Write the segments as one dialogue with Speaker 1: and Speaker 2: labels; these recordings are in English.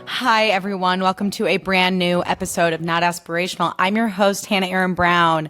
Speaker 1: Hi, everyone. Welcome to a brand new episode of Not Aspirational. I'm your host, Hannah Aaron Brown.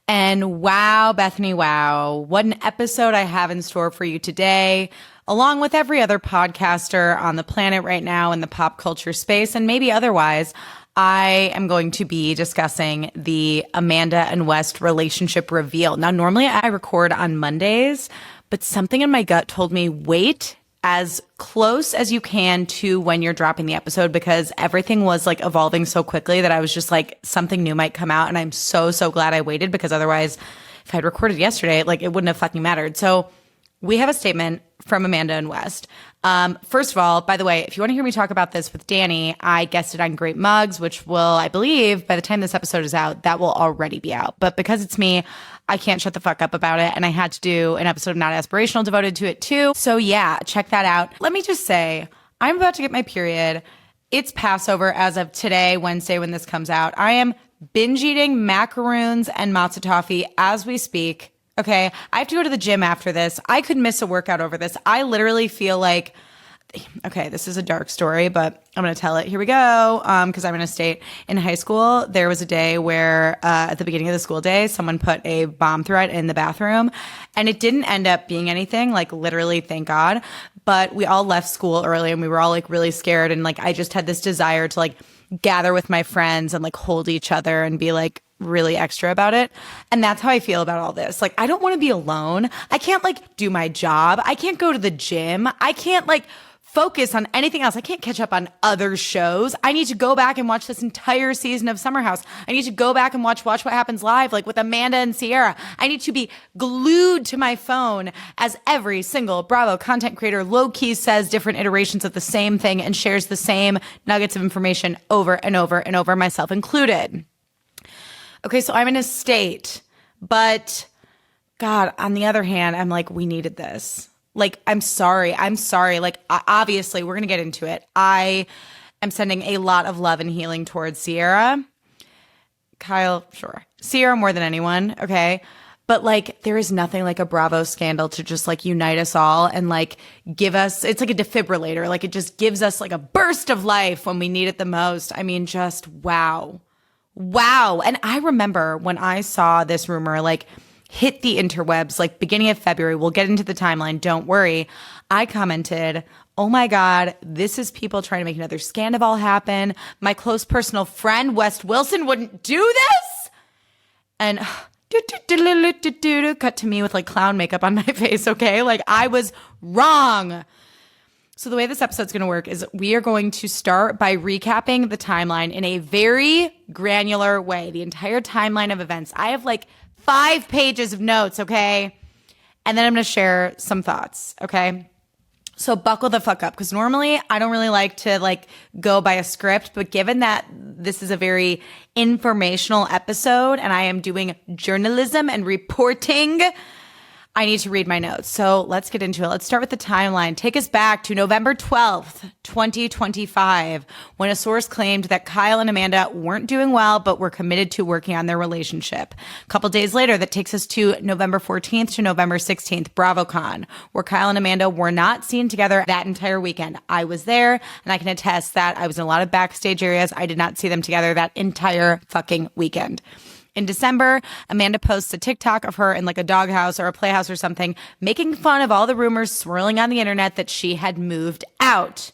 Speaker 1: And wow, Bethany, wow, what an episode I have in store for you today, along with every other podcaster on the planet right now in the pop culture space and maybe otherwise. I am going to be discussing the Amanda and West relationship reveal. Now, normally I record on Mondays, but something in my gut told me wait as close as you can to when you're dropping the episode, because everything was like evolving so quickly that I was just like, something new might come out. And I'm so glad I waited, because otherwise if I'd recorded yesterday, like it wouldn't have fucking mattered. So we have a statement from Amanda and West. First of all, by the way, if you want to hear me talk about this with Danny, I guested on Great Mugs, which will, I believe, by the time this episode is out, that will already be out. But because it's me, I can't shut the fuck up about it. And I had to do an episode of Not Aspirational devoted to it too. So yeah, check that out. Let me just say, I'm about to get my period. It's Passover as of today, Wednesday, when this comes out. I am binge eating macaroons and matzah toffee as we speak. Okay, I have to go to the gym after this. I could miss a workout over this. I literally feel like, okay, this is a dark story, but I'm going to tell it. Here we go. Because I'm in a state. In high school, there was a day where at the beginning of the school day, someone put a bomb threat in the bathroom, and it didn't end up being anything, like literally, thank God. But we all left school early and we were all like really scared. And like, I just had this desire to like gather with my friends and like hold each other and be like really extra about it. And that's how I feel about all this. Like, I don't want to be alone. I can't like do my job. I can't go to the gym. I can't like focus on anything else. I can't catch up on other shows. I need to go back and watch this entire season of Summer House. I need to go back and watch What Happens Live, like with Amanda and Sierra. I need to be glued to my phone as every single Bravo content creator low-key says different iterations of the same thing and shares the same nuggets of information over and over and over, myself included. Okay, so I'm in a state, but God, on the other hand, I'm like, we needed this. Like, I'm sorry. Like, obviously, we're going to get into it. I am sending a lot of love and healing towards Sierra. Kyle, sure. Sierra more than anyone, okay? But, like, there is nothing like a Bravo scandal to just, like, unite us all and, like, give us – it's like a defibrillator. Like, it just gives us, like, a burst of life when we need it the most. I mean, just wow. Wow. And I remember when I saw this rumor, like – hit the interwebs, like beginning of February. We'll get into the timeline. Don't worry. I commented, oh my God, this is people trying to make another scandal happen. My close personal friend, West Wilson, wouldn't do this. And cut to me with like clown makeup on my face, okay? Like I was wrong. So the way this episode's going to work is we are going to start by recapping the timeline in a very granular way, the entire timeline of events. I have like 5 pages of notes, okay? And then I'm going to share some thoughts, okay? So buckle the fuck up, because normally I don't really like to like go by a script, but given that this is a very informational episode and I am doing journalism and reporting, I need to read my notes. So let's get into it. Let's start with the timeline. Take us back to November 12th, 2025, when a source claimed that Kyle and Amanda weren't doing well, but were committed to working on their relationship. A couple days later, that takes us to November 14th to November 16th, BravoCon, where Kyle and Amanda were not seen together that entire weekend. I was there, and I can attest that I was in a lot of backstage areas. I did not see them together that entire fucking weekend. In December, Amanda posts a TikTok of her in like a doghouse or a playhouse or something, making fun of all the rumors swirling on the internet that she had moved out.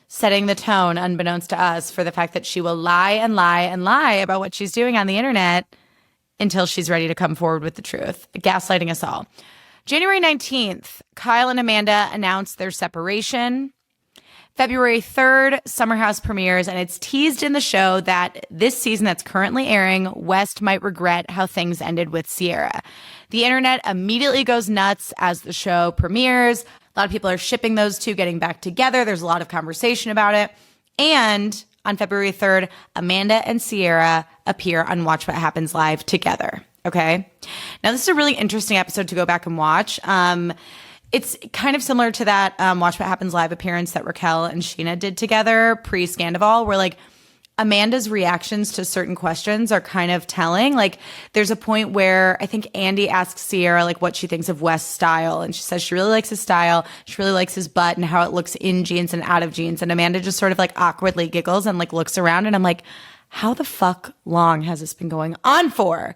Speaker 1: Setting the tone, unbeknownst to us, for the fact that she will lie and lie and lie about what she's doing on the internet until she's ready to come forward with the truth, gaslighting us all. January 19th, Kyle and Amanda announced their separation. February 3rd, Summer House premieres, and it's teased in the show that this season that's currently airing, West might regret how things ended with Sierra. The internet immediately goes nuts as the show premieres. A lot of people are shipping those two getting back together. There's a lot of conversation about it. And on February 3rd, Amanda and Sierra appear on Watch What Happens Live together. Okay. Now, this is a really interesting episode to go back and watch. It's kind of similar to that Watch What Happens Live appearance that Raquel and Sheena did together pre-Scandival, where like Amanda's reactions to certain questions are kind of telling. Like there's a point where I think Andy asks Sierra like what she thinks of West's style. And she says she really likes his style. She really likes his butt and how it looks in jeans and out of jeans. And Amanda just sort of like awkwardly giggles and like looks around. And I'm like, how the fuck long has this been going on for?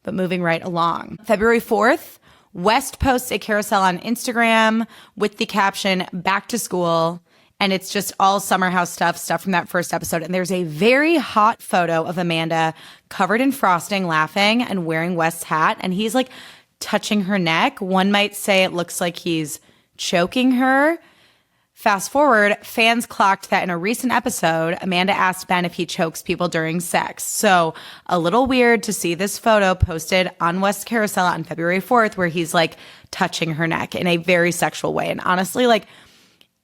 Speaker 1: But moving right along. February 4th, West posts a carousel on Instagram with the caption, "Back to School." And it's just all summer house stuff from that first episode. And there's a very hot photo of Amanda covered in frosting, laughing and wearing West's hat. And he's like touching her neck. One might say it looks like he's choking her. Fast forward, fans clocked that in a recent episode, Amanda asked Ben if he chokes people during sex. So a little weird to see this photo posted on West's carousel on February 4th, where he's like touching her neck in a very sexual way. And honestly, like,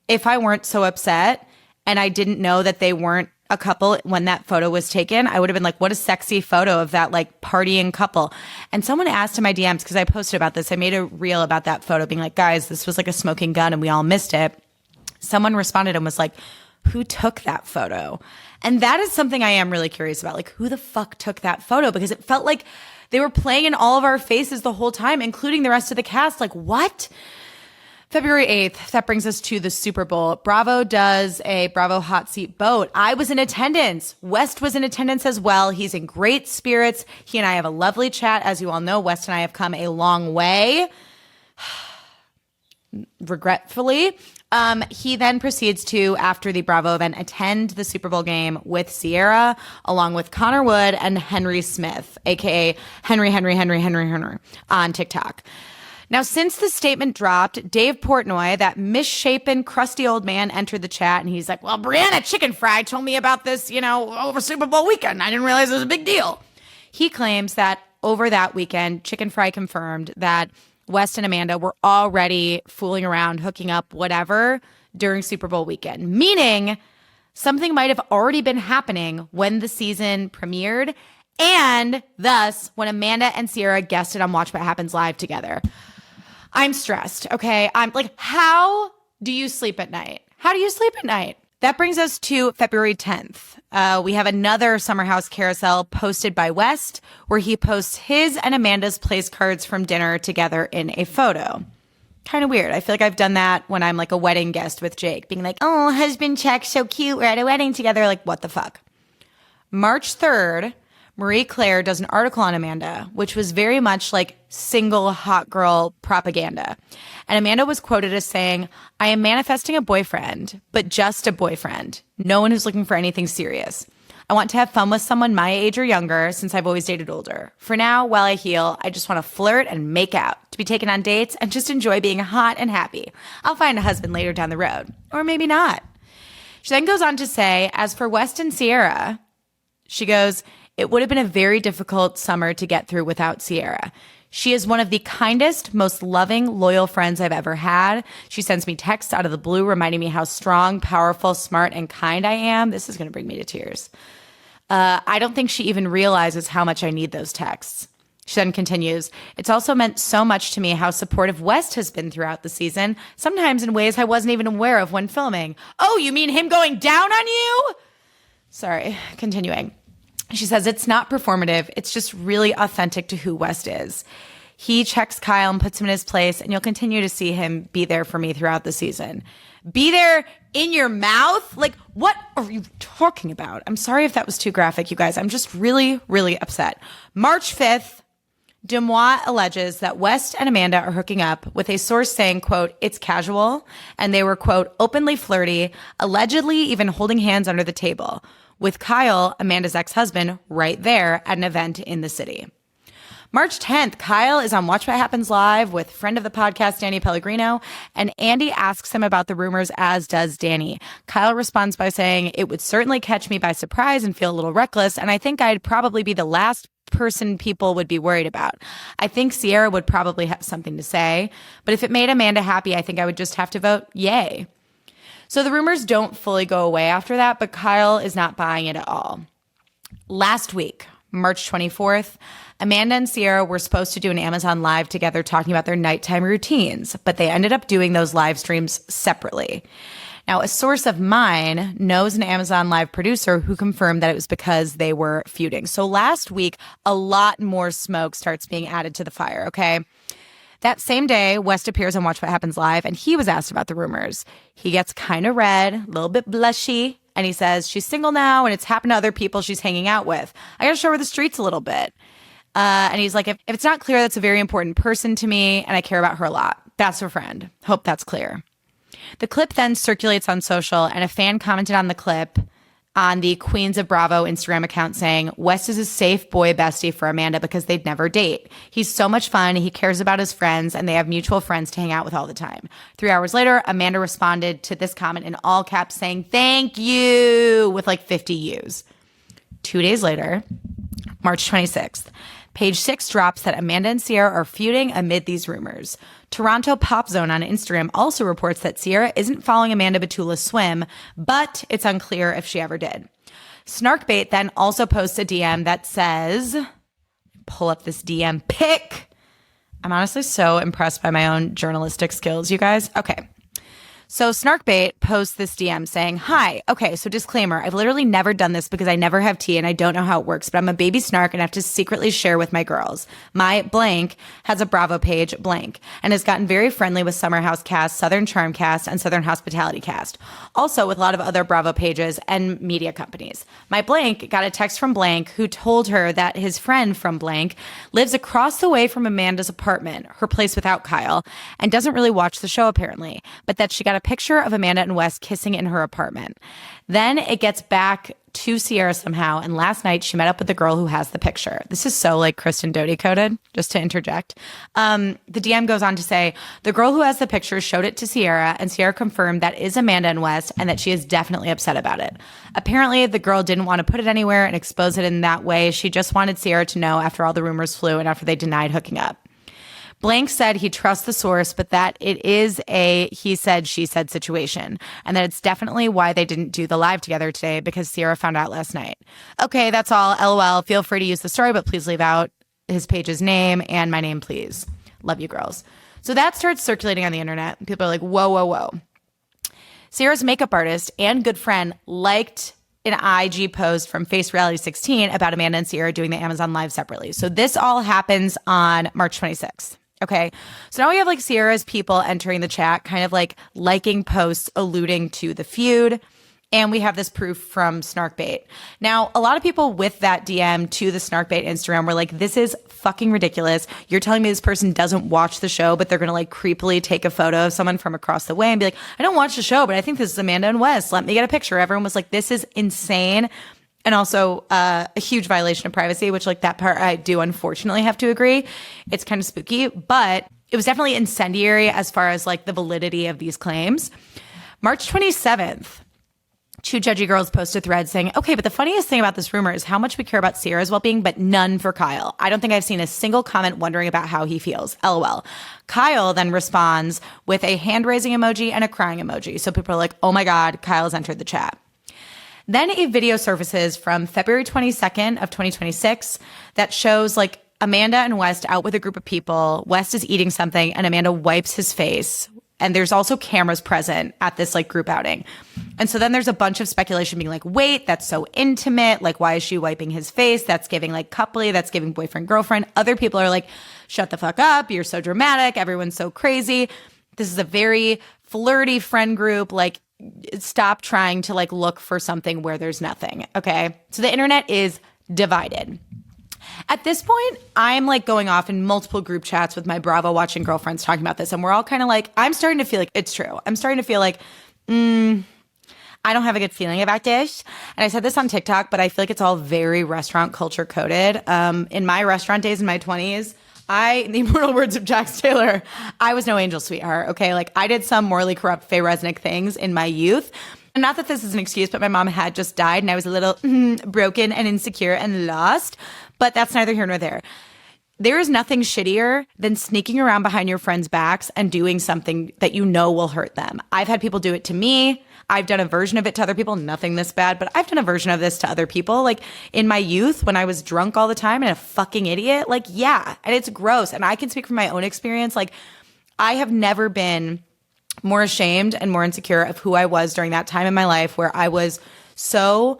Speaker 1: if I weren't so upset and I didn't know that they weren't a couple when that photo was taken, I would have been like, what a sexy photo of that like partying couple. And someone asked in my DMs, because I posted about this, I made a reel about that photo being like, guys, this was like a smoking gun and we all missed it. Someone responded and was like, who took that photo? And that is something I am really curious about. Like, who the fuck took that photo? Because it felt like they were playing in all of our faces the whole time, including the rest of the cast. Like, what? February 8th, that brings us to the Super Bowl. Bravo does a Bravo hot seat vote. I was in attendance. West was in attendance as well. He's in great spirits. He and I have a lovely chat. As you all know, West and I have come a long way. Regretfully. He then proceeds to, after the Bravo event, attend the Super Bowl game with Sierra, along with Connor Wood and Henry Smith, aka Henry, on TikTok. Now, since the statement dropped, Dave Portnoy, that misshapen, crusty old man, entered the chat, and he's like, well, Brianna Chicken Fry told me about this, over Super Bowl weekend. I didn't realize it was a big deal. He claims that over that weekend, Chicken Fry confirmed that West and Amanda were already fooling around, hooking up, whatever, during Super Bowl weekend, meaning something might have already been happening when the season premiered, and thus when Amanda and Sierra guested on Watch What Happens Live together. I'm stressed, okay? I'm like, how do you sleep at night? How do you sleep at night? That brings us to February 10th. We have another Summer House carousel posted by West, where he posts his and Amanda's place cards from dinner together in a photo. Kind of weird. I feel like I've done that when I'm like a wedding guest with Jake, being like, oh, husband check, so cute. We're at a wedding together. Like, what the fuck? March 3rd, Marie Claire does an article on Amanda, which was very much like single hot girl propaganda. And Amanda was quoted as saying, I am manifesting a boyfriend, but just a boyfriend. No one who's looking for anything serious. I want to have fun with someone my age or younger, since I've always dated older. For now, while I heal, I just want to flirt and make out, to be taken on dates, and just enjoy being hot and happy. I'll find a husband later down the road. Or maybe not. She then goes on to say, as for West and Sierra, she goes, it would have been a very difficult summer to get through without Sierra. She is one of the kindest, most loving, loyal friends I've ever had. She sends me texts out of the blue reminding me how strong, powerful, smart, and kind I am. This is going to bring me to tears. I don't think she even realizes how much I need those texts. She then continues, it's also meant so much to me how supportive West has been throughout the season, sometimes in ways I wasn't even aware of when filming. Oh, you mean him going down on you? Sorry, continuing. She says, it's not performative. It's just really authentic to who West is. He checks Kyle and puts him in his place, and you'll continue to see him be there for me throughout the season. Be there in your mouth? Like, what are you talking about? I'm sorry if that was too graphic, you guys. I'm just really, really upset. March 5th, Demois alleges that West and Amanda are hooking up, with a source saying, quote, it's casual, and they were, quote, openly flirty, allegedly even holding hands under the table, with Kyle, Amanda's ex-husband, right there at an event in the city. March 10th, Kyle is on Watch What Happens Live with friend of the podcast, Danny Pellegrino, and Andy asks him about the rumors, as does Danny. Kyle responds by saying, it would certainly catch me by surprise and feel a little reckless, and I think I'd probably be the last person people would be worried about. I think Sierra would probably have something to say, but if it made Amanda happy, I think I would just have to vote yay. So the rumors don't fully go away after that, but Kyle is not buying it at all. Last week, March 24th, Amanda and Sierra were supposed to do an Amazon Live together talking about their nighttime routines, but they ended up doing those live streams separately. Now, a source of mine knows an Amazon Live producer who confirmed that it was because they were feuding. So last week, a lot more smoke starts being added to the fire, okay? That same day, West appears on Watch What Happens Live, and he was asked about the rumors. He gets kind of red, a little bit blushy, and he says she's single now, and it's happened to other people she's hanging out with. I got to show her the streets a little bit. And he's like, if it's not clear, that's a very important person to me, and I care about her a lot. That's her friend. Hope that's clear. The clip then circulates on social, and a fan commented on the clip on the Queens of Bravo Instagram account saying, West is a safe boy bestie for Amanda because they'd never date. He's so much fun. He cares about his friends, and they have mutual friends to hang out with all the time. 3 hours later, Amanda responded to this comment in all caps saying, thank you, with like 50 U's. 2 days later, March 26th, Page 6 drops that Amanda and Sierra are feuding amid these rumors. Toronto Pop Zone on Instagram also reports that Sierra isn't following Amanda Batula's swim, but it's unclear if she ever did. Snarkbait then also posts a DM that says, pull up this DM pic. I'm honestly so impressed by my own journalistic skills, you guys. Okay. So Snarkbait posts this DM saying, hi, okay, so disclaimer, I've literally never done this because I never have tea and I don't know how it works, but I'm a baby snark and I have to secretly share with my girls. My blank has a Bravo page, blank, and has gotten very friendly with Summer House Cast, Southern Charm Cast, and Southern Hospitality Cast. Also with a lot of other Bravo pages and media companies. My blank got a text from blank who told her that his friend from blank lives across the way from Amanda's apartment, her place without Kyle, and doesn't really watch the show apparently, but that she got a picture of Amanda and Wes kissing in her apartment. Then it gets back to Sierra somehow, and last night she met up with the girl who has the picture. This is so like Kristen Doty coded, just to interject. The DM goes on to say, the girl who has the picture showed it to Sierra, and Sierra confirmed that is Amanda and Wes, and that she is definitely upset about it. Apparently, the girl didn't want to put it anywhere and expose it in that way. She just wanted Sierra to know after all the rumors flew and after they denied hooking up. Blank said he trusts the source, but that it is a he said, she said situation, and that it's definitely why they didn't do the live together today because Sierra found out last night. Okay, that's all. LOL. Feel free to use the story, but please leave out his page's name and my name, please. Love you, girls. So that starts circulating on the internet. People are like, whoa, whoa, whoa. Sierra's makeup artist and good friend liked an IG post from Face Reality 16 about Amanda and Sierra doing the Amazon Live separately. So this all happens on March 26th. Okay, so now we have like Sierra's people entering the chat, kind of like liking posts alluding to the feud. And we have this proof from Snarkbait. Now, a lot of people with that DM to the Snarkbait Instagram were like, this is fucking ridiculous. You're telling me this person doesn't watch the show, but they're going to like creepily take a photo of someone from across the way and be like, I don't watch the show, but I think this is Amanda and Wes. Let me get a picture. Everyone was like, this is insane. And also a huge violation of privacy, which like that part I do unfortunately have to agree. It's kind of spooky, but it was definitely incendiary as far as like the validity of these claims. March 27th, two judgy girls posted a thread saying, okay, but the funniest thing about this rumor is how much we care about Sierra's well-being, but none for Kyle. I don't think I've seen a single comment wondering about how he feels. LOL. Kyle then responds with a hand-raising emoji and a crying emoji. So people are like, oh my God, Kyle's entered the chat. Then a video surfaces from February 22nd of 2026 that shows like Amanda and West out with a group of people. West is eating something and Amanda wipes his face. And there's also cameras present at this like group outing. And so then there's a bunch of speculation being like, wait, that's so intimate. Like, why is she wiping his face? That's giving like coupley. That's giving boyfriend, girlfriend. Other people are like, shut the fuck up. You're so dramatic. Everyone's so crazy. This is a very flirty friend group. Like, stop trying to like look for something where there's nothing. Okay. So the internet is divided. At this point, I'm like going off in multiple group chats with my Bravo watching girlfriends talking about this. And we're all kind of like, I'm starting to feel like it's true. I'm starting to feel like, I don't have a good feeling about this. And I said this on TikTok, but I feel like it's all very restaurant culture coded. In my restaurant days in my 20s, in the immortal words of Jax Taylor, I was no angel sweetheart, okay? Like, I did some morally corrupt Faye Resnick things in my youth. And not that this is an excuse, but my mom had just died, and I was a little broken and insecure and lost. But that's neither here nor there. There is nothing shittier than sneaking around behind your friends' backs and doing something that you know will hurt them. I've had people do it to me. I've done a version of it to other people, nothing this bad, but I've done a version of this to other people. Like in my youth when I was drunk all the time and a fucking idiot, like, yeah. And it's gross. And I can speak from my own experience. Like I have never been more ashamed and more insecure of who I was during that time in my life where I was so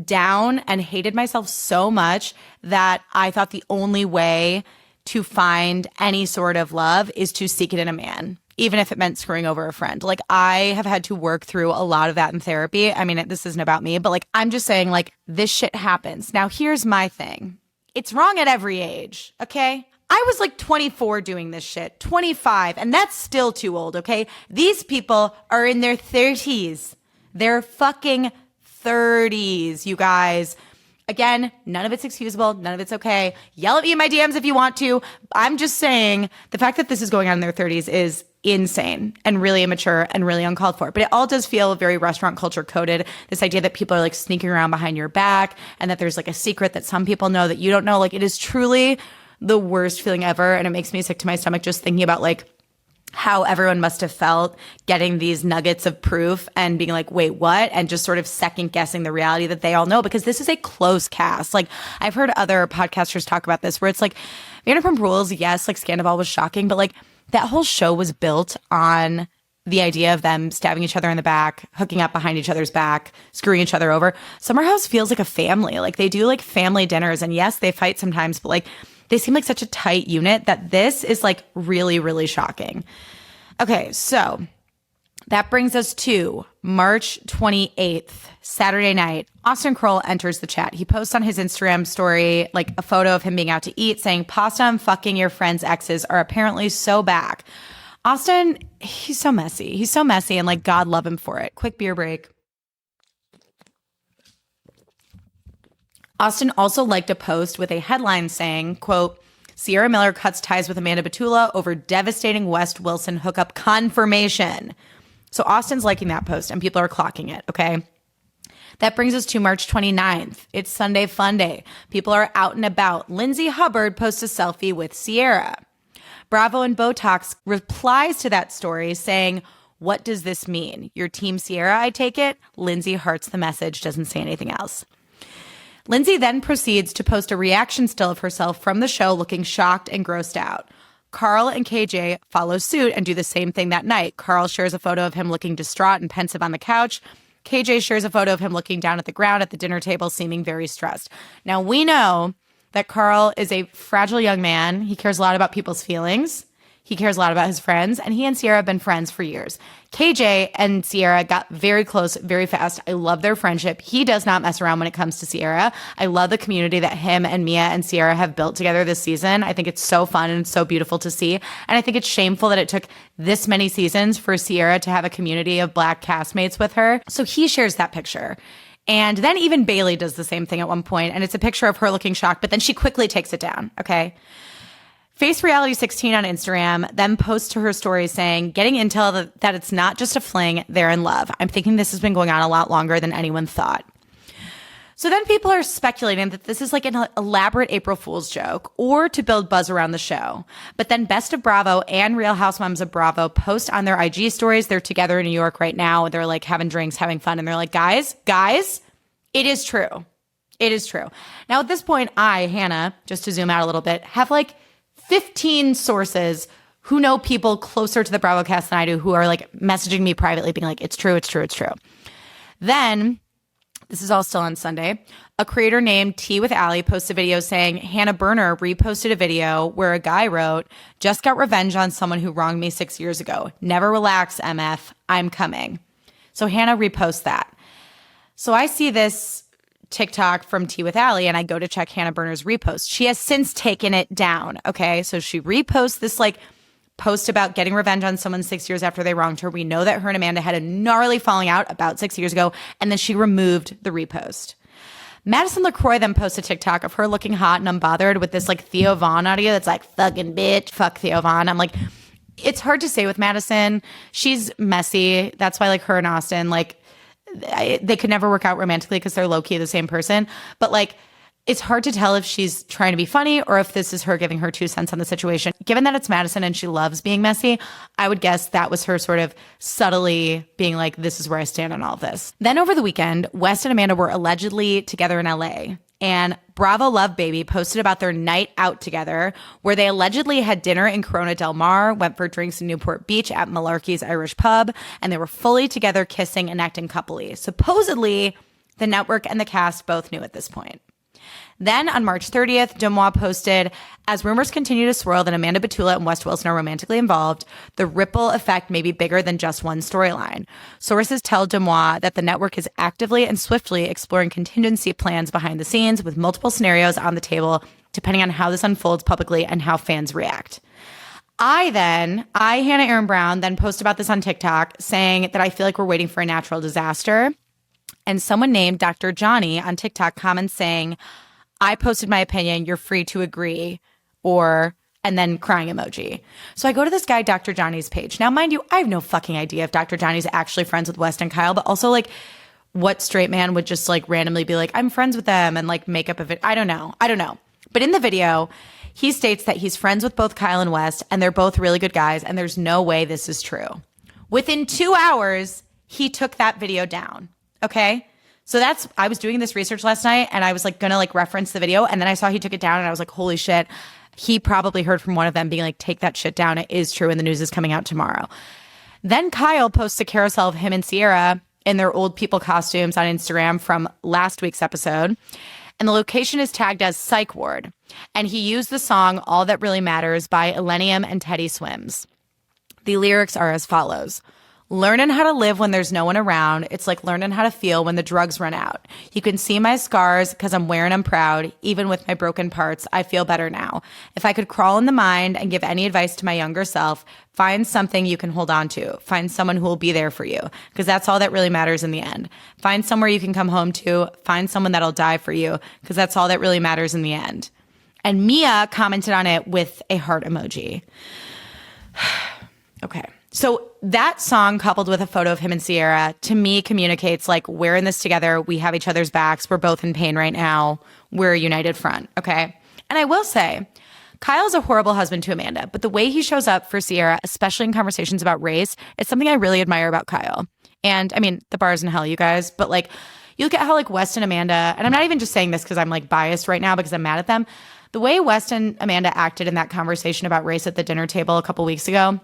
Speaker 1: down and hated myself so much that I thought the only way to find any sort of love is to seek it in a man, even if it meant screwing over a friend. Like I have had to work through a lot of that in therapy. I mean, this isn't about me, but like I'm just saying like this shit happens. Now here's my thing. It's wrong at every age, okay? I was like 24 doing this shit, 25, and that's still too old, okay? These people are in their 30s. They're fucking 30s, you guys. Again, none of it's excusable. None of it's okay. Yell at me in my DMs if you want to. I'm just saying the fact that this is going on in their 30s is insane and really immature and really uncalled for. But it all does feel very restaurant culture coded. This idea that people are like sneaking around behind your back and that there's like a secret that some people know that you don't know. Like it is truly the worst feeling ever. And it makes me sick to my stomach just thinking about like how everyone must have felt getting these nuggets of proof and being like, wait, what? And just sort of second guessing the reality that they all know, because this is a close cast. Like I've heard other podcasters talk about this where it's like Vanderpump Rules, yes, like Scandal was shocking, but like that whole show was built on the idea of them stabbing each other in the back, hooking up behind each other's back, screwing each other over. Summer House feels like a family. Like they do like family dinners and yes, they fight sometimes, but like they seem like such a tight unit that this is like really, really shocking. Okay, so that brings us to March 28th, Saturday night. Austin Kroll enters the chat. He posts on his Instagram story like a photo of him being out to eat saying, pasta and fucking your friends' exes are apparently so back. Austin, he's so messy. He's so messy and like God love him for it. Quick beer break. Austin also liked a post with a headline saying, quote, Sierra Miller cuts ties with Amanda Batula over devastating West Wilson hookup confirmation. So Austin's liking that post and people are clocking it, okay? That brings us to March 29th. It's Sunday Fun Day. People are out and about. Lindsay Hubbard posts a selfie with Sierra. Bravo and Botox replies to that story saying, what does this mean? Your team Sierra, I take it? Lindsay hearts the message, doesn't say anything else. Lindsay then proceeds to post a reaction still of herself from the show looking shocked and grossed out. Carl and KJ follow suit and do the same thing that night. Carl shares a photo of him looking distraught and pensive on the couch. KJ shares a photo of him looking down at the ground at the dinner table, seeming very stressed. Now, we know that Carl is a fragile young man. He cares a lot about people's feelings. He cares a lot about his friends, and he and Sierra have been friends for years. KJ and Sierra got very close very fast. I love their friendship. He does not mess around when it comes to Sierra. I love the community that him and Mia and Sierra have built together this season. I think it's so fun and it's so beautiful to see. And I think it's shameful that it took this many seasons for Sierra to have a community of Black castmates with her. So he shares that picture. And then even Bailey does the same thing at one point, and it's a picture of her looking shocked, but then she quickly takes it down, okay? Face Reality 16 on Instagram then posts to her story saying, getting intel that it's not just a fling, they're in love. I'm thinking this has been going on a lot longer than anyone thought. So then people are speculating that this is like an elaborate April Fool's joke or to build buzz around the show. But then Best of Bravo and Real Housewives of Bravo post on their IG stories. They're together in New York right now. They're like having drinks, having fun. And they're like, guys, it is true. It is true. Now at this point, I, Hannah, just to zoom out a little bit, have like 15 sources who know people closer to the Bravo cast than I do who are like messaging me privately being like, it's true, it's true, it's true. Then, this is all still on Sunday, a creator named Tea with Allie posts a video saying, Hannah Berner reposted a video where a guy wrote, just got revenge on someone who wronged me 6 years ago. Never relax, MF. I'm coming. So Hannah reposts that. So I see this TikTok from Tea with Allie and I go to check Hannah Berner's repost. She has since taken it down. Okay. So she reposts this like post about getting revenge on someone 6 years after they wronged her. We know that her and Amanda had a gnarly falling out about 6 years ago. And then she removed the repost. Madison LaCroix then posts a TikTok of her looking hot and unbothered with this like Theo Vaughn audio that's like, fucking bitch, fuck Theo Vaughn. I'm like, it's hard to say with Madison. She's messy. That's why like her and Austin, like, they could never work out romantically because they're low-key the same person. But like, It's hard to tell if she's trying to be funny or if this is her giving her 2 cents on the situation. Given that it's Madison and she loves being messy, I would guess that was her sort of subtly being like, this is where I stand on all of this. Then over the weekend, West and Amanda were allegedly together in LA. And Bravo Love Baby posted about their night out together, where they allegedly had dinner in Corona Del Mar, went for drinks in Newport Beach at Malarkey's Irish Pub, and they were fully together kissing and acting coupley. Supposedly, the network and the cast both knew at this point. Then on March 30th, Demois posted, as rumors continue to swirl that Amanda Batula and West Wilson are romantically involved, the ripple effect may be bigger than just one storyline. Sources tell Demois that the network is actively and swiftly exploring contingency plans behind the scenes with multiple scenarios on the table, depending on how this unfolds publicly and how fans react. Hannah Aaron Brown, then post about this on TikTok saying that I feel like we're waiting for a natural disaster. And someone named Dr. Johnny on TikTok comments saying, I posted my opinion, you're free to agree, and then crying emoji. So I go to this guy, Dr. Johnny's page. Now, mind you, I have no fucking idea if Dr. Johnny's actually friends with West and Kyle, but also like what straight man would just like randomly be like, I'm friends with them and like make up a video. I don't know. But in the video, he states that he's friends with both Kyle and West and they're both really good guys and there's no way this is true. Within 2 hours, he took that video down. Okay? So I was doing this research last night and I was like gonna like reference the video and then I saw he took it down and I was like, holy shit. He probably heard from one of them being like, take that shit down. It is true and the news is coming out tomorrow. Then Kyle posts a carousel of him and Sierra in their old people costumes on Instagram from last week's episode. And the location is tagged as Psych Ward. And he used the song All That Really Matters by Illenium and Teddy Swims. The lyrics are as follows. Learning how to live when there's no one around. It's like learning how to feel when the drugs run out. You can see my scars because I'm wearing them proud. Even with my broken parts, I feel better now. If I could crawl in the mind and give any advice to my younger self, find something you can hold on to. Find someone who will be there for you because that's all that really matters in the end. Find somewhere you can come home to. Find someone that'll die for you because that's all that really matters in the end. And Mia commented on it with a heart emoji. Okay. So that song coupled with a photo of him and Sierra to me communicates like we're in this together. We have each other's backs. We're both in pain right now. We're a united front. Okay. And I will say Kyle's a horrible husband to Amanda, but the way he shows up for Sierra, especially in conversations about race, is something I really admire about Kyle. And I mean, the bar's in hell, you guys, but like you look at how like West and Amanda, and I'm not even just saying this because I'm like biased right now because I'm mad at them. The way West and Amanda acted in that conversation about race at the dinner table a couple weeks ago,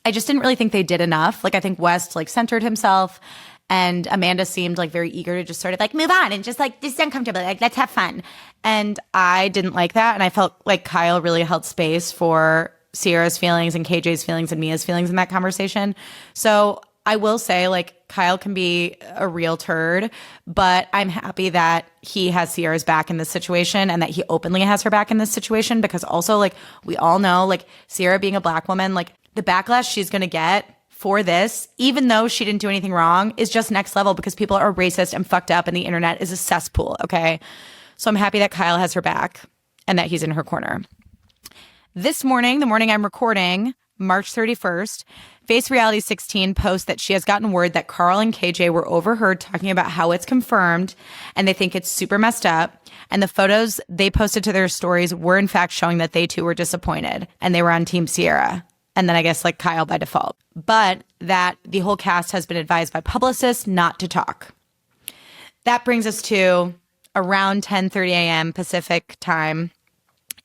Speaker 1: I just didn't really think they did enough. Like I think West like centered himself and Amanda seemed like very eager to just sort of like move on and just like this is uncomfortable. Like let's have fun. And I didn't like that. And I felt like Kyle really held space for Sierra's feelings and KJ's feelings and Mia's feelings in that conversation. So I will say like Kyle can be a real turd, but I'm happy that he has Sierra's back in this situation and that he openly has her back in this situation because also like we all know like Sierra being a Black woman, like the backlash she's going to get for this, even though she didn't do anything wrong, is just next level because people are racist and fucked up and the internet is a cesspool, okay? So I'm happy that Kyle has her back and that he's in her corner. This morning, the morning I'm recording, March 31st, Face Reality 16 posts that she has gotten word that Carl and KJ were overheard talking about how it's confirmed and they think it's super messed up. And the photos they posted to their stories were in fact showing that they too were disappointed and they were on Team Sierra. And then I guess like Kyle by default. But that the whole cast has been advised by publicists not to talk. That brings us to around 10:30 a.m. Pacific time.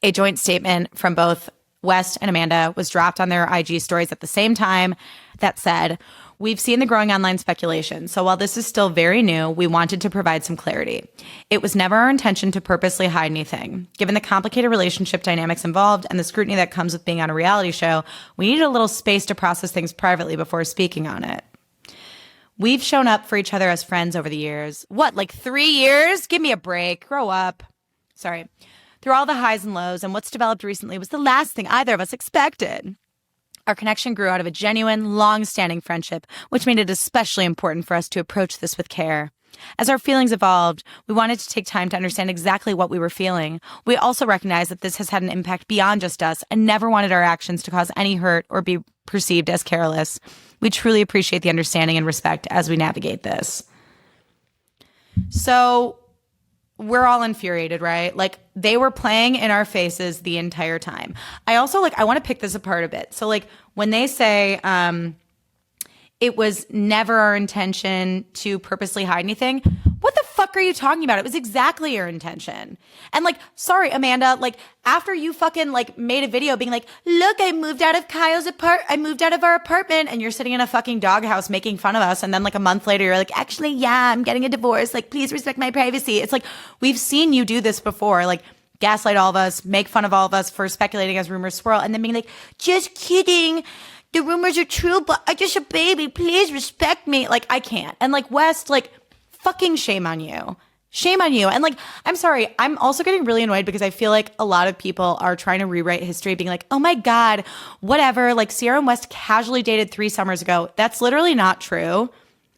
Speaker 1: A joint statement from both West and Amanda was dropped on their IG stories at the same time that said, we've seen the growing online speculation. So while this is still very new, we wanted to provide some clarity. It was never our intention to purposely hide anything. Given the complicated relationship dynamics involved and the scrutiny that comes with being on a reality show, we needed a little space to process things privately before speaking on it. We've shown up for each other as friends over the years. What, like 3 years? Give me a break. Grow up. Sorry. Through all the highs and lows, and what's developed recently was the last thing either of us expected. Our connection grew out of a genuine, long-standing friendship, which made it especially important for us to approach this with care. As our feelings evolved, we wanted to take time to understand exactly what we were feeling. We also recognized that this has had an impact beyond just us and never wanted our actions to cause any hurt or be perceived as careless. We truly appreciate the understanding and respect as we navigate this. So we're all infuriated, right? Like, they were playing in our faces the entire time. I also, like, I want to pick this apart a bit. So, like, when they say it was never our intention to purposely hide anything, what the fuck are you talking about? It was exactly your intention. And, like, sorry, Amanda, like, after you fucking, like, made a video being like, look, I moved out of our apartment, and you're sitting in a fucking doghouse making fun of us, and then, like, a month later, you're like, actually, yeah, I'm getting a divorce, like, please respect my privacy. It's like, we've seen you do this before, like, gaslight all of us, make fun of all of us for speculating as rumors swirl, and then being like, just kidding, the rumors are true, but I'm just a baby, please respect me. Like, I can't. And, like, West, like, fucking shame on you. Shame on you. And, like, I'm sorry, I'm also getting really annoyed because I feel like a lot of people are trying to rewrite history, being like, oh my God, whatever. Like, Sierra and West casually dated 3 summers ago. That's literally not true.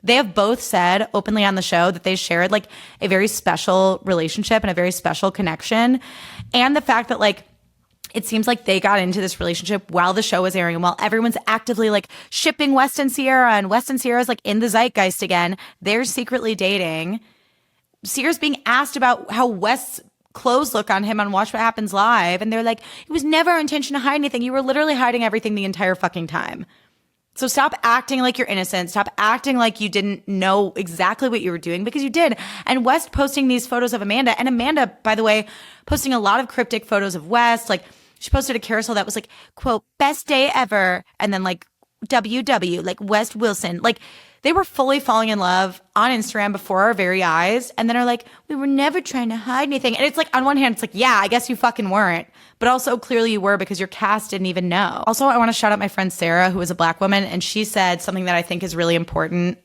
Speaker 1: They have both said openly on the show that they shared, like, a very special relationship and a very special connection. And the fact that, like, it seems like they got into this relationship while the show was airing and while everyone's actively, like, shipping West and Sierra, and West and Sierra's, like, in the zeitgeist again. They're secretly dating. Sierra's being asked about how West's clothes look on him on Watch What Happens Live, and they're like, it was never our intention to hide anything. You were literally hiding everything the entire fucking time. So stop acting like you're innocent. Stop acting like you didn't know exactly what you were doing, because you did. And West posting these photos of Amanda, and Amanda, by the way, posting a lot of cryptic photos of West. Like, she posted a carousel that was like, quote, best day ever. And then, like, WW, like, West Wilson. Like, they were fully falling in love on Instagram before our very eyes. And then are like, we were never trying to hide anything. And it's like, on one hand, it's like, yeah, I guess you fucking weren't. But also clearly you were, because your cast didn't even know. Also, I want to shout out my friend Sarah, who is a Black woman. And she said something that I think is really important.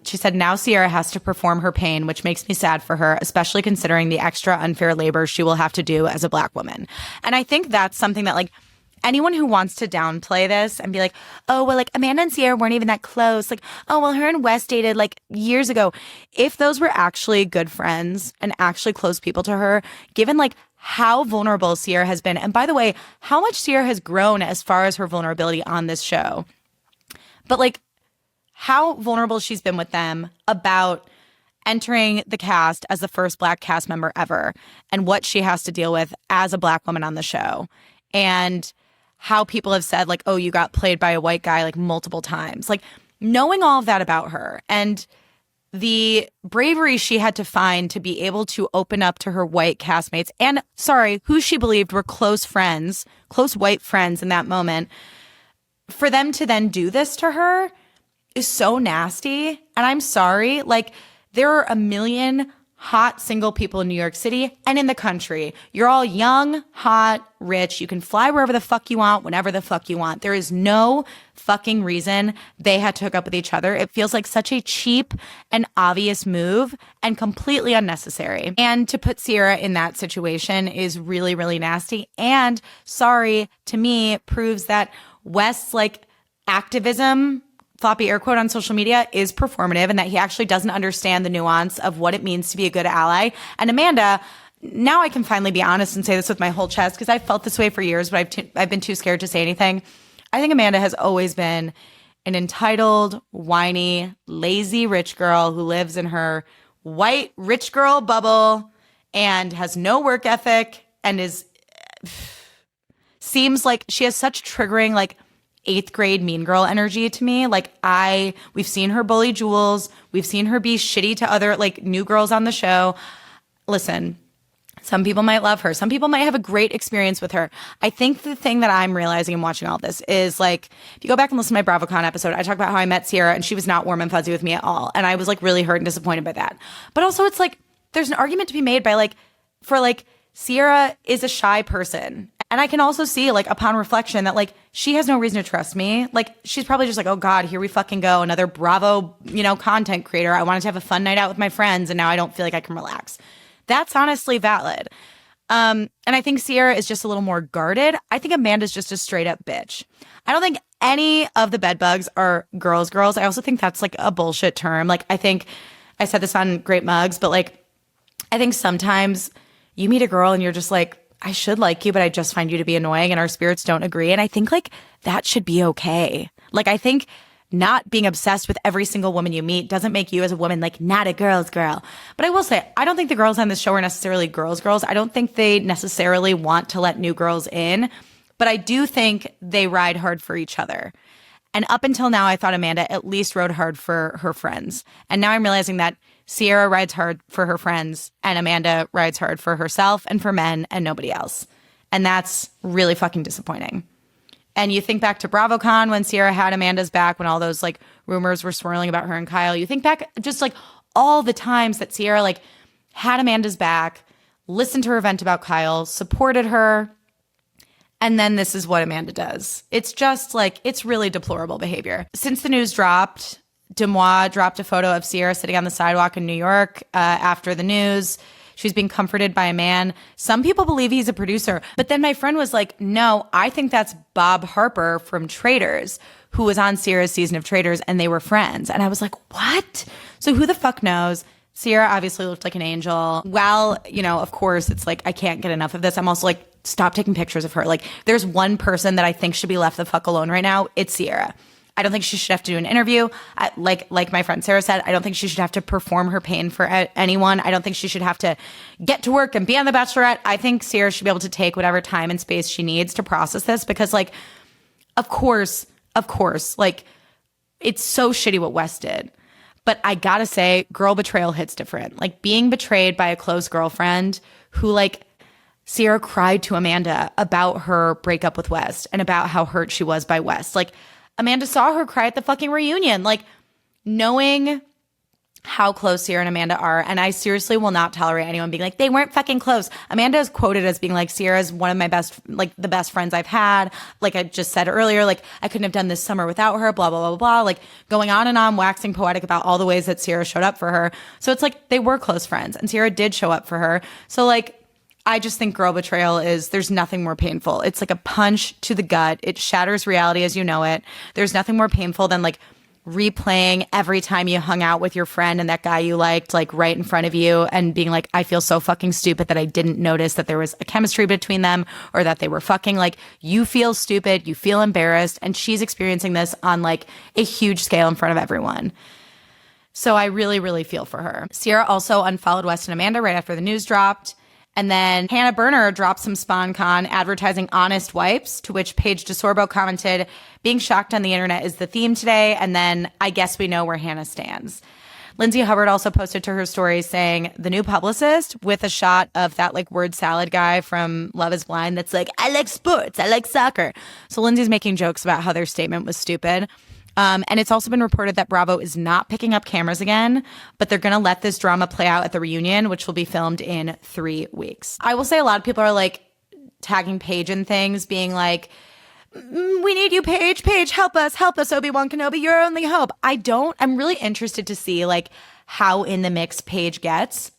Speaker 1: She said, now Sierra has to perform her pain, which makes me sad for her, especially considering the extra unfair labor she will have to do as a Black woman. And I think that's something that, like, anyone who wants to downplay this and be like, oh, well, like, Amanda and Sierra weren't even that close. Like, oh, well, her and West dated, like, years ago. If those were actually good friends and actually close people to her, given, like, how vulnerable Sierra has been, and by the way, how much Sierra has grown as far as her vulnerability on this show, but, like, how vulnerable she's been with them about entering the cast as the first Black cast member ever, and what she has to deal with as a Black woman on the show, and how people have said, like, oh, you got played by a white guy, like, multiple times. Like, knowing all of that about her and the bravery she had to find to be able to open up to her white castmates and, sorry, who she believed were close friends, close white friends in that moment, for them to then do this to her is so nasty. And I'm sorry, like, there are a million hot single people in New York City and in the country. You're all young, hot, rich. You can fly wherever the fuck you want, whenever the fuck you want. There is no fucking reason they had to hook up with each other. It feels like such a cheap and obvious move and completely unnecessary. And to put Sierra in that situation is really, really nasty. And, sorry, to me, proves that West's, like, activism, floppy air quote, on social media is performative, and that he actually doesn't understand the nuance of what it means to be a good ally. And Amanda, now I can finally be honest and say this with my whole chest, because I've felt this way for years, but I've been too scared to say anything. I think Amanda has always been an entitled, whiny, lazy rich girl who lives in her white rich girl bubble and has no work ethic and seems like she has such triggering, like, 8th grade mean girl energy to me. Like, we've seen her bully Jules. We've seen her be shitty to other, like, new girls on the show. Listen, some people might love her. Some people might have a great experience with her. I think the thing that I'm realizing in watching all this is, like, if you go back and listen to my BravoCon episode, I talk about how I met Sierra and she was not warm and fuzzy with me at all. And I was, like, really hurt and disappointed by that. But also, it's like, there's an argument to be made by, like, for, like, Sierra is a shy person. And I can also see, like, upon reflection that, like, she has no reason to trust me. Like, she's probably just like, oh God, here we fucking go. Another Bravo, content creator. I wanted to have a fun night out with my friends, and now I don't feel like I can relax. That's honestly valid. And I think Sierra is just a little more guarded. I think Amanda's just a straight up bitch. I don't think any of the bedbugs are girls. I also think that's, like, a bullshit term. Like, I think I said this on Great Mugs, but, like, I think sometimes you meet a girl and you're just like, I should like you, but I just find you to be annoying and our spirits don't agree. And I think, like, that should be okay. Like, I think not being obsessed with every single woman you meet doesn't make you as a woman like not a girl's girl. But I will say, I don't think the girls on this show are necessarily girls. I don't think they necessarily want to let new girls in, but I do think they ride hard for each other. And up until now, I thought Amanda at least rode hard for her friends. And now I'm realizing that Sierra rides hard for her friends and Amanda rides hard for herself and for men and nobody else. And that's really fucking disappointing. And you think back to BravoCon when Sierra had Amanda's back, when all those like rumors were swirling about her and Kyle. You think back just like all the times that Sierra like had Amanda's back, listened to her vent about Kyle, supported her. And then this is what Amanda does. It's just like, it's really deplorable behavior. Since the news dropped, Demois dropped a photo of Sierra sitting on the sidewalk in New York after the news. She's being comforted by a man. Some people believe he's a producer. But then my friend was like, no, I think that's Bob Harper from Traitors, who was on Sierra's season of Traitors, and they were friends. And I was like, what? So who the fuck knows? Sierra obviously looked like an angel. Well, you know, of course, it's like, I can't get enough of this. I'm also like, stop taking pictures of her. Like, there's one person that I think should be left the fuck alone right now. It's Sierra. I don't think she should have to do an interview. Like my friend Sarah said, I don't think she should have to perform her pain for anyone. I don't think she should have to get to work and be on The Bachelorette. I think Sierra should be able to take whatever time and space she needs to process this because, like, of course, like, it's so shitty what Wes did. But I gotta say, girl betrayal hits different. Like, being betrayed by a close girlfriend who, like, Sierra cried to Amanda about her breakup with Wes and about how hurt she was by Wes. Like, Amanda saw her cry at the fucking reunion. Like, knowing how close Sierra and Amanda are, and I seriously will not tolerate anyone being like, they weren't fucking close. Amanda is quoted as being like, Sierra's one of my best, like, the best friends I've had. Like I just said earlier, like, I couldn't have done this summer without her, blah, blah, blah, blah. Like, going on and on, waxing poetic about all the ways that Sierra showed up for her. So it's like, they were close friends, and Sierra did show up for her. So, like, I just think girl betrayal there's nothing more painful. It's like a punch to the gut. It shatters reality as you know it. There's nothing more painful than, like, replaying every time you hung out with your friend and that guy you liked, like, right in front of you, and being like, I feel so fucking stupid that I didn't notice that there was a chemistry between them or that they were fucking. Like, you feel stupid, you feel embarrassed, and she's experiencing this on, like, a huge scale in front of everyone. So I really, really feel for her. Sierra also unfollowed Wes and Amanda right after the news dropped. And then Hannah Berner dropped some SponCon advertising honest wipes, to which Paige DeSorbo commented, being shocked on the internet is the theme today, and then I guess we know where Hannah stands. Lindsay Hubbard also posted to her story saying, the new publicist, with a shot of that, like, word salad guy from Love is Blind that's like, I like sports, I like soccer. So Lindsay's making jokes about how their statement was stupid. And it's also been reported that Bravo is not picking up cameras again, but they're going to let this drama play out at the reunion, which will be filmed in 3 weeks. I will say a lot of people are, like, tagging Paige in things, being like, we need you, Paige. Paige, help us, Obi-Wan Kenobi, your only hope. I'm really interested to see, like, how in the mix Paige gets.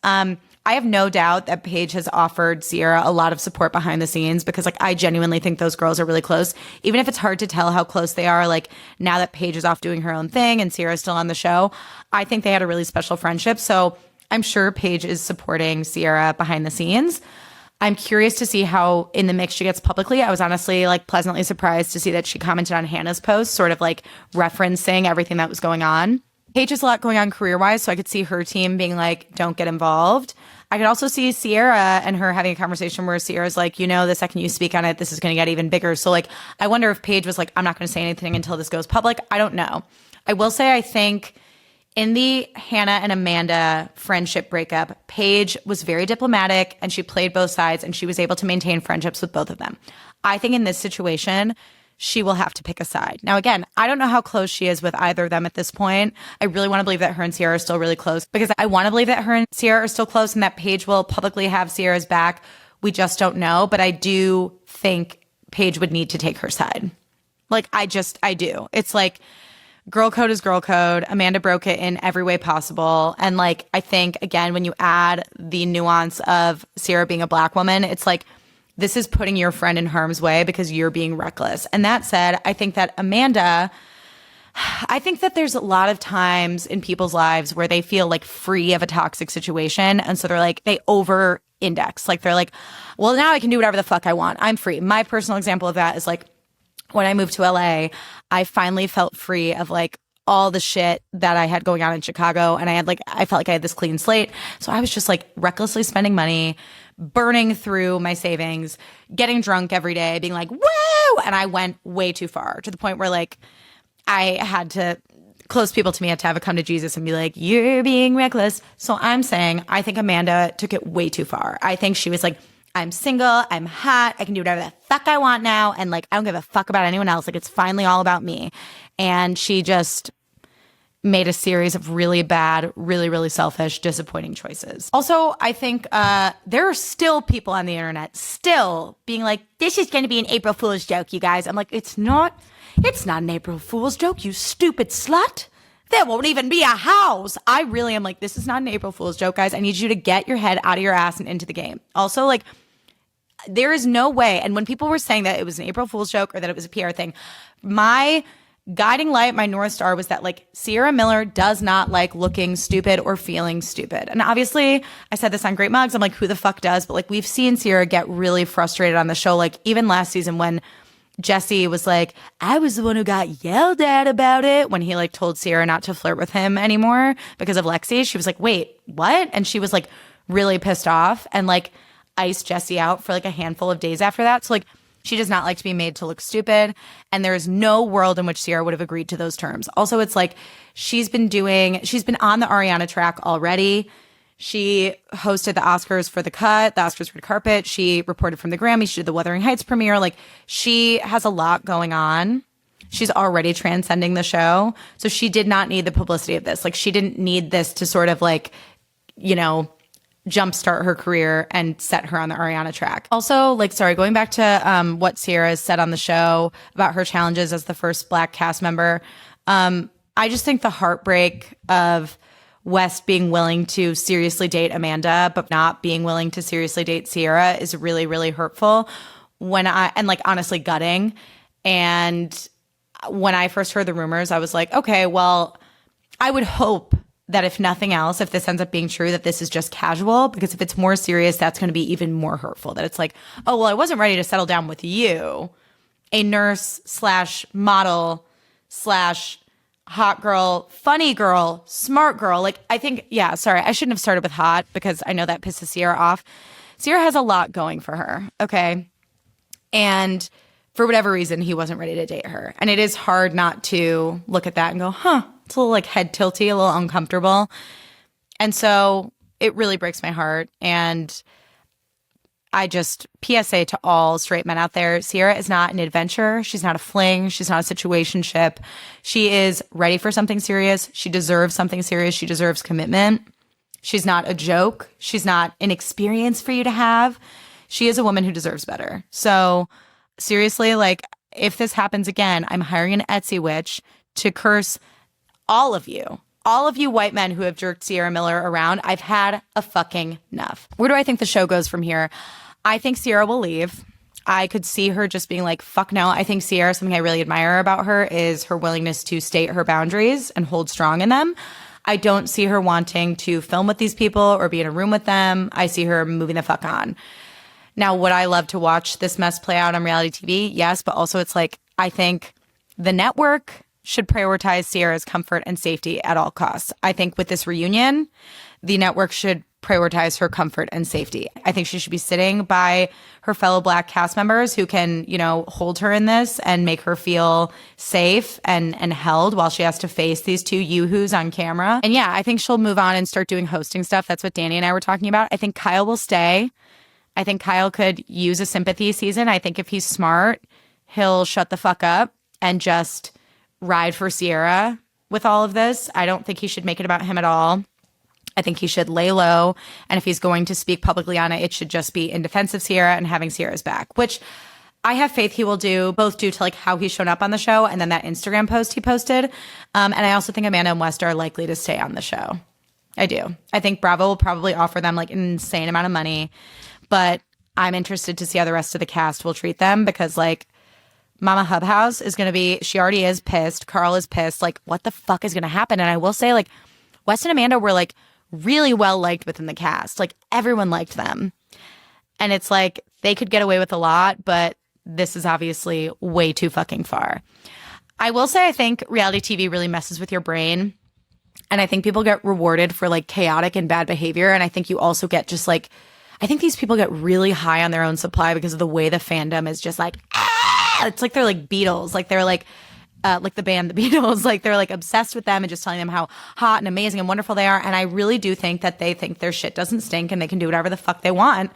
Speaker 1: I have no doubt that Paige has offered Sierra a lot of support behind the scenes because, like, I genuinely think those girls are really close. Even if it's hard to tell how close they are, like, now that Paige is off doing her own thing and Sierra's still on the show, I think they had a really special friendship. So I'm sure Paige is supporting Sierra behind the scenes. I'm curious to see how in the mix she gets publicly. I was honestly, like, pleasantly surprised to see that she commented on Hannah's post, sort of, like, referencing everything that was going on. Paige has a lot going on career-wise, so I could see her team being like, don't get involved. I could also see Sierra and her having a conversation where Sierra's like, you know, the second you speak on it, this is going to get even bigger. So, like, I wonder if Paige was like, I'm not going to say anything until this goes public. I don't know. I will say I think in the Hannah and Amanda friendship breakup, Paige was very diplomatic and she played both sides and she was able to maintain friendships with both of them. I think in this situation, she will have to pick a side. Now, again, I don't know how close she is with either of them at this point. I really want to believe that her and Sierra are still really close because I want to believe that her and Sierra are still close and that Paige will publicly have Sierra's back. We just don't know. But I do think Paige would need to take her side. Like, I do. It's like, girl code is girl code. Amanda broke it in every way possible. And, like, I think, again, when you add the nuance of Sierra being a Black woman, it's like, this is putting your friend in harm's way because you're being reckless. And that said, I think that there's a lot of times in people's lives where they feel, like, free of a toxic situation. And so they're like, they over index. Like, they're like, well, now I can do whatever the fuck I want. I'm free. My personal example of that is, like, when I moved to LA, I finally felt free of like all the shit that I had going on in Chicago. And I felt like I had this clean slate. So I was just like recklessly spending money, burning through my savings, getting drunk every day, being like, woo! And I went way too far to the point where like I had to, close people to me had to have a come to Jesus and be like, you're being reckless. So I'm saying, I think Amanda took it way too far. I think she was like, I'm single, I'm hot, I can do whatever the fuck I want now. And like, I don't give a fuck about anyone else. Like, it's finally all about me. And she just made a series of really bad, really, really selfish, disappointing choices. Also, I think there are still people on the internet still being like, this is going to be an April Fool's joke, you guys. I'm like, it's not an April Fool's joke, you stupid slut. There won't even be a house. I really am like, this is not an April Fool's joke, guys. I need you to get your head out of your ass and into the game. Also, like, there is no way. And when people were saying that it was an April Fool's joke or that it was a PR thing, my guiding light, my North Star was that like Sierra Miller does not like looking stupid or feeling stupid. And obviously I said this on Great Mugs. I'm like, who the fuck does? But like, we've seen Sierra get really frustrated on the show. Like even last season when Jesse was like, I was the one who got yelled at about it when he like told Sierra not to flirt with him anymore because of Lexi. She was like, wait, what? And she was like really pissed off and like iced Jesse out for like a handful of days after that. So like, she does not like to be made to look stupid. And there is no world in which Sierra would have agreed to those terms. Also, it's like she's been on the Ariana track already. She hosted the Oscars for the Oscars red carpet. She reported from the Grammys. She did the Wuthering Heights premiere. Like she has a lot going on. She's already transcending the show. So she did not need the publicity of this. Like she didn't need this to sort of like, you know, jumpstart her career and set her on the Ariana track. Also, like, sorry, going back to what Sierra said on the show about her challenges as the first Black cast member, I just think the heartbreak of West being willing to seriously date Amanda, but not being willing to seriously date Sierra is really, really hurtful. And like honestly gutting. And when I first heard the rumors, I was like, okay, well, I would hope that if nothing else, if this ends up being true, that this is just casual, because if it's more serious, that's going to be even more hurtful. That it's like, oh, well, I wasn't ready to settle down with you, a nurse / model / hot girl, funny girl, smart girl. Like, I think, yeah, sorry, I shouldn't have started with hot because I know that pisses Sierra off. Sierra has a lot going for her, okay? And for whatever reason, he wasn't ready to date her. And it is hard not to look at that and go, huh, it's a little like head tilty, a little uncomfortable. And so it really breaks my heart. And I just, PSA to all straight men out there, Sierra is not an adventure. She's not a fling. She's not a situationship. She is ready for something serious. She deserves something serious. She deserves commitment. She's not a joke. She's not an experience for you to have. She is a woman who deserves better. So seriously, like, if this happens again, I'm hiring an Etsy witch to curse all of you white men who have jerked Sierra Miller around. I've had a fucking enough. Where do I think the show goes from here? I think Sierra will leave. I could see her just being like, fuck no. I think Sierra, something I really admire about her is her willingness to state her boundaries and hold strong in them. I don't see her wanting to film with these people or be in a room with them. I see her moving the fuck on. Now, would I love to watch this mess play out on reality TV? Yes, but also it's like, I think the network should prioritize Sierra's comfort and safety at all costs. I think with this reunion, the network should prioritize her comfort and safety. I think she should be sitting by her fellow Black cast members who can, you know, hold her in this and make her feel safe and held while she has to face these two yoo-hoos on camera. And yeah, I think she'll move on and start doing hosting stuff. That's what Danny and I were talking about. I think Kyle will stay. I think Kyle could use a sympathy season. I think if he's smart, he'll shut the fuck up and just ride for Sierra with all of this. I don't think he should make it about him at all. I think he should lay low. And if he's going to speak publicly on it, it should just be in defense of Sierra and having Sierra's back, which I have faith he will do, both due to like how he's shown up on the show and then that Instagram post he posted. And I also think Amanda and West are likely to stay on the show. I do. I think Bravo will probably offer them like an insane amount of money, but I'm interested to see how the rest of the cast will treat them because like Mama Hubhouse is going to be, she already is pissed. Carl is pissed. Like, what the fuck is going to happen? And I will say, like, West and Amanda were, like, really well liked within the cast. Like, everyone liked them. And it's like, they could get away with a lot, but this is obviously way too fucking far. I will say I think reality TV really messes with your brain. And I think people get rewarded for like chaotic and bad behavior. And I think you also get just like, I think these people get really high on their own supply because of the way the fandom is just like, it's like they're like Beatles. Like they're like the band, the Beatles, like they're like obsessed with them and just telling them how hot and amazing and wonderful they are. And I really do think that they think their shit doesn't stink and they can do whatever the fuck they want.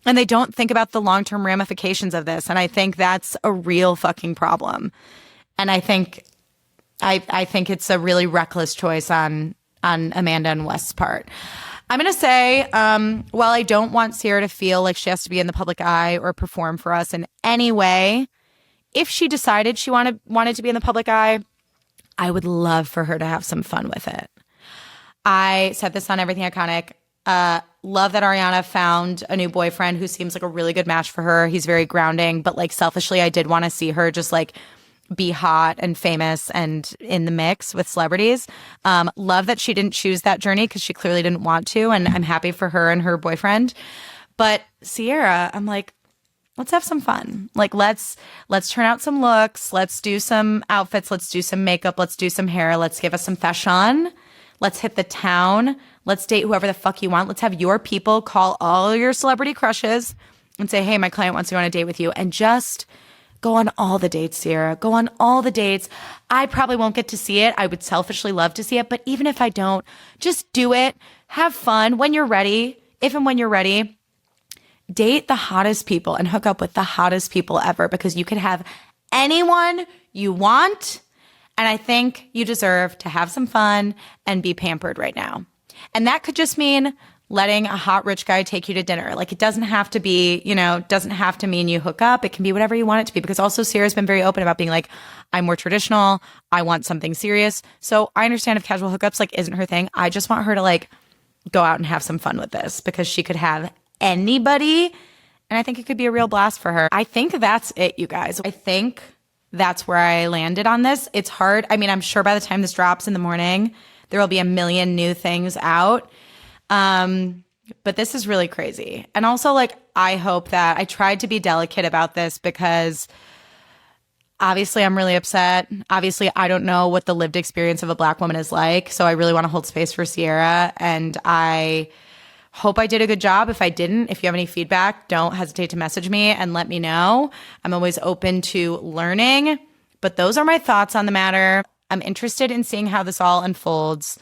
Speaker 1: And they don't think about the long-term ramifications of this. And I think that's a real fucking problem. And I think it's a really reckless choice on Amanda and West's part. I'm going to say, while I don't want Sierra to feel like she has to be in the public eye or perform for us in any way, if she decided she wanted to be in the public eye, I would love for her to have some fun with it. I said this on Everything Iconic. Love that Ariana found a new boyfriend who seems like a really good match for her. He's very grounding, but like selfishly, I did want to see her just like be hot and famous and in the mix with celebrities. Love that she didn't choose that journey because she clearly didn't want to, and I'm happy for her and her boyfriend. But Sierra, I'm like, let's have some fun. Like, let's turn out some looks. Let's do some outfits. Let's do some makeup. Let's do some hair. Let's give us some fashion. Let's hit the town. Let's date whoever the fuck you want. Let's have your people call all your celebrity crushes and say, hey, my client wants to go on a date with you. And just go on all the dates, Sierra. Go on all the dates. I probably won't get to see it. I would selfishly love to see it. But even if I don't, just do it. Have fun when you're ready. If and when you're ready, date the hottest people and hook up with the hottest people ever, because you can have anyone you want. And I think you deserve to have some fun and be pampered right now. And that could just mean letting a hot rich guy take you to dinner. Like, it doesn't have to be, doesn't have to mean you hook up. It can be whatever you want it to be, because also Sierra's been very open about being like, I'm more traditional. I want something serious. So I understand if casual hookups like isn't her thing. I just want her to like go out and have some fun with this, because she could have anybody. And I think it could be a real blast for her. I think that's it, you guys. I think that's where I landed on this. It's hard. I mean, I'm sure by the time this drops in the morning, there will be a million new things out. But this is really crazy. And also, like, I hope that I tried to be delicate about this, because obviously I'm really upset. Obviously, I don't know what the lived experience of a Black woman is like. So I really want to hold space for Sierra. And I hope I did a good job. If I didn't, if you have any feedback, don't hesitate to message me and let me know. I'm always open to learning. But those are my thoughts on the matter. I'm interested in seeing how this all unfolds.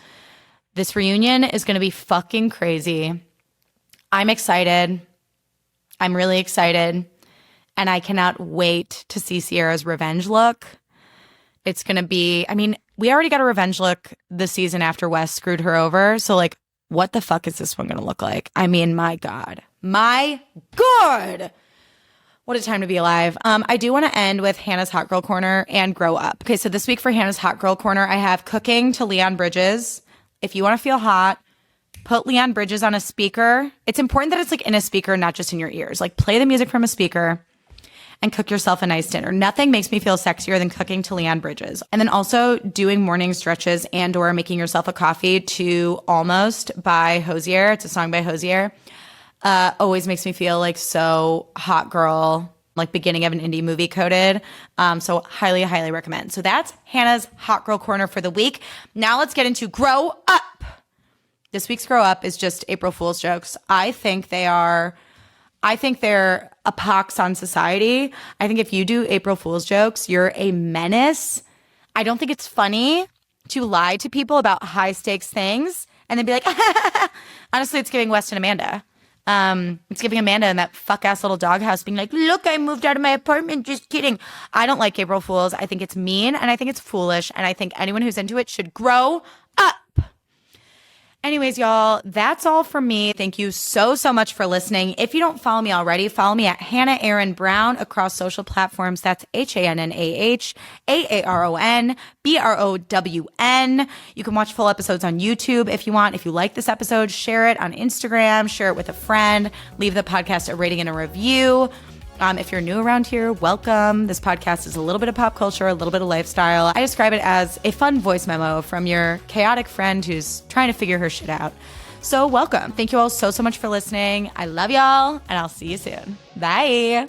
Speaker 1: This reunion is going to be fucking crazy. I'm excited. I'm really excited. And I cannot wait to see Sierra's revenge look. It's going to be, I mean, we already got a revenge look this season after Wes screwed her over. So, like, what the fuck is this one going to look like? I mean, my God. My God. What a time to be alive. I do want to end with Hannah's Hot Girl Corner and Grow Up. Okay, so this week for Hannah's Hot Girl Corner, I have cooking to Leon Bridges. If you want to feel hot, put Leon Bridges on a speaker. It's important that it's like in a speaker, not just in your ears. Like, play the music from a speaker and cook yourself a nice dinner. Nothing makes me feel sexier than cooking to Leon Bridges. And then also doing morning stretches and or making yourself a coffee to Almost by Hozier. It's a song by Hozier. Always makes me feel like so hot girl, like beginning of an indie movie coded. So highly, highly recommend. So that's Hannah's Hot Girl Corner for the week. Now let's get into Grow Up. This week's Grow Up is just April Fool's jokes. I think they're a pox on society. I think if you do April Fool's jokes, you're a menace. I don't think it's funny to lie to people about high stakes things and then be like, honestly, it's giving West and Amanda. It's giving Amanda in that fuck ass little doghouse being like, look, I moved out of my apartment. Just kidding. I don't like April Fools. I think it's mean and I think it's foolish. And I think anyone who's into it should grow up. Anyways, y'all, that's all from me. Thank you so, so much for listening. If you don't follow me already, follow me at Hannah Aaron Brown across social platforms. That's HannahAaronBrown. You can watch full episodes on YouTube if you want. If you like this episode, share it on Instagram, share it with a friend, leave the podcast a rating and a review. If you're new around here, welcome. This podcast is a little bit of pop culture, a little bit of lifestyle. I describe it as a fun voice memo from your chaotic friend who's trying to figure her shit out. So welcome. Thank you all so, so much for listening. I love y'all, and I'll see you soon. Bye.